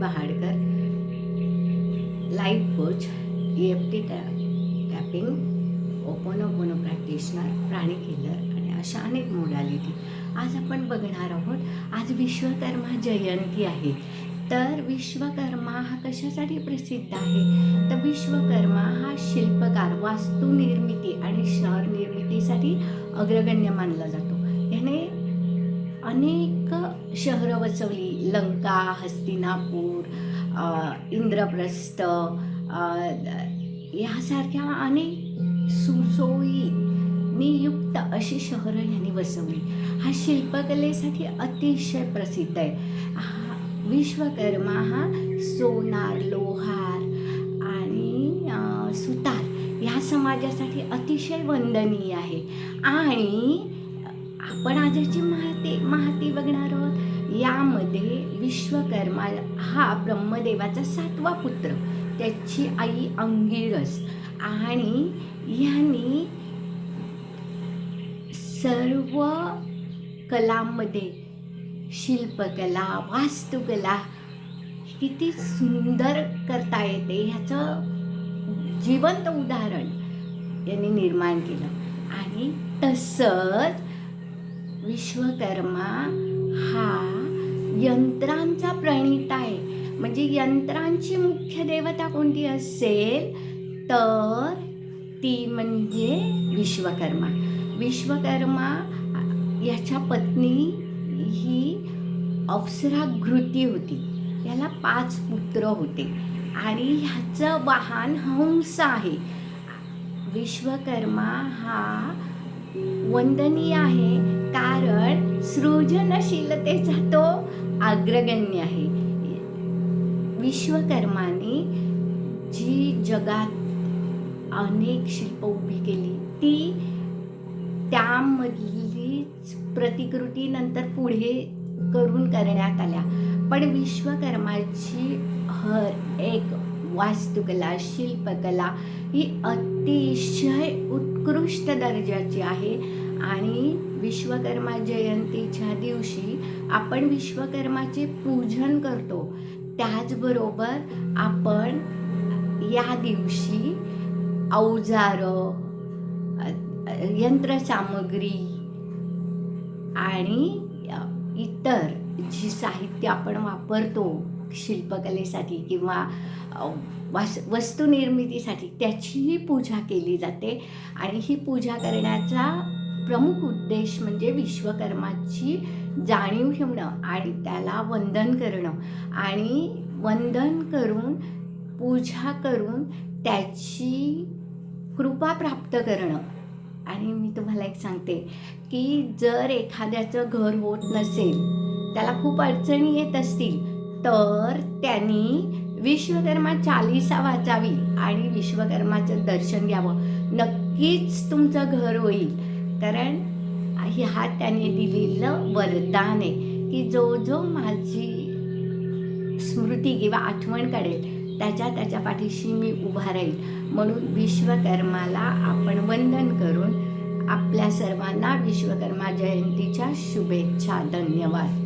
बहाडकर, life coach, EFT tapping, ओपोनोपोनो practitioner, प्राणिक healer आणि अशा अनेक मोडॅलिटी. आज आपण बघणार आहोत. आज विश्वकर्मा जयंती आहे. तर विश्वकर्मा हा कशासाठी प्रसिद्ध आहे? तर विश्वकर्मा हा शिल्पकार, वास्तुनिर्मिती आणि शहर निर्मितीसाठी अग्रगण्य मानला जातो. याने अनेक शहरं वसवली. लंका, हस्तिनापूर, इंद्रप्रस्थ यासारख्या अनेक सुसोयींनी युक्त अशी शहरं यांनी वसवली. हा शिल्पकलेसाठी अतिशय प्रसिद्ध आहे. विश्वकर्मा हा सोनार, लोहार आणि सुतार या समाजासाठी अतिशय वंदनीय आहे. आणि आपण आजची माहिती बघणार आहोत. यामध्ये विश्वकर्मा हा ब्रह्मदेवाचा 7वा पुत्र, त्याची आई अंगिरस, आणि यांनी सर्व कलांमध्ये शिल्पकला, वास्तुकला किती सुंदर करता येते ह्याचं जिवंत उदाहरण यांनी निर्माण केलं. आणि तसंच विश्वकर्मा हा यंत्रांचा प्रणेता आहे. म्हणजे यंत्रांची मुख्य देवता कोणती असेल तर ती म्हणजे विश्वकर्मा. विश्वकर्मा याच्या पत्नी ही अप्सरा घृती होती. याला 5 पुत्र होते आणि ह्याचं वाहन हंस आहे. विश्वकर्मा हा वंदनीय आहे कारण सृजनशीलतेचा तो अग्रगण्य आहे. विश्वकर्माने जी जगात अनेक शिल्प उभी केली ती त्यामधलीच प्रतिकृती नंतर पुढे करून करण्यात आल्या. पण विश्वकर्माची हर एक वास्तुकला, शिल्पकला ही अतिशय उत्कृष्ट दर्जाची आहे. आणि विश्वकर्मा जयंतीच्या दिवशी आपण विश्वकर्माचे पूजन करतो. त्याचबरोबर आपण या दिवशी अवजारं, यंत्रसामग्री आणि इतर जी साहित्य आपण वापरतो शिल्पकलेसाठी किंवा वस्तुनिर्मितीसाठी त्याचीही पूजा केली जाते. आणि ही पूजा करण्याचा प्रमुख उद्देश म्हणजे विश्वकर्माची जाणीव ठेवणं आणि त्याला वंदन करणं आणि वंदन करून पूजा करून त्याची कृपा प्राप्त करणं. आणि मी तुम्हाला एक सांगते की जर एखाद्याचं घर होत नसेल, त्याला खूप अडचणी येत असतील, तर त्यांनी विश्वकर्मा चालीसा वाचावी आणि विश्वकर्माचं दर्शन घ्यावं. नक्कीच तुमचं घर होईल. कारण हा त्याने दिलेलं वरदान आहे की जो माझी स्मृती किंवा आठवण काढेल त्याच्या पाठीशी मी उभा राहील. म्हणून विश्वकर्माला आपण वंदन करून आपल्या सर्वांना विश्वकर्मा जयंतीच्या शुभेच्छा. धन्यवाद.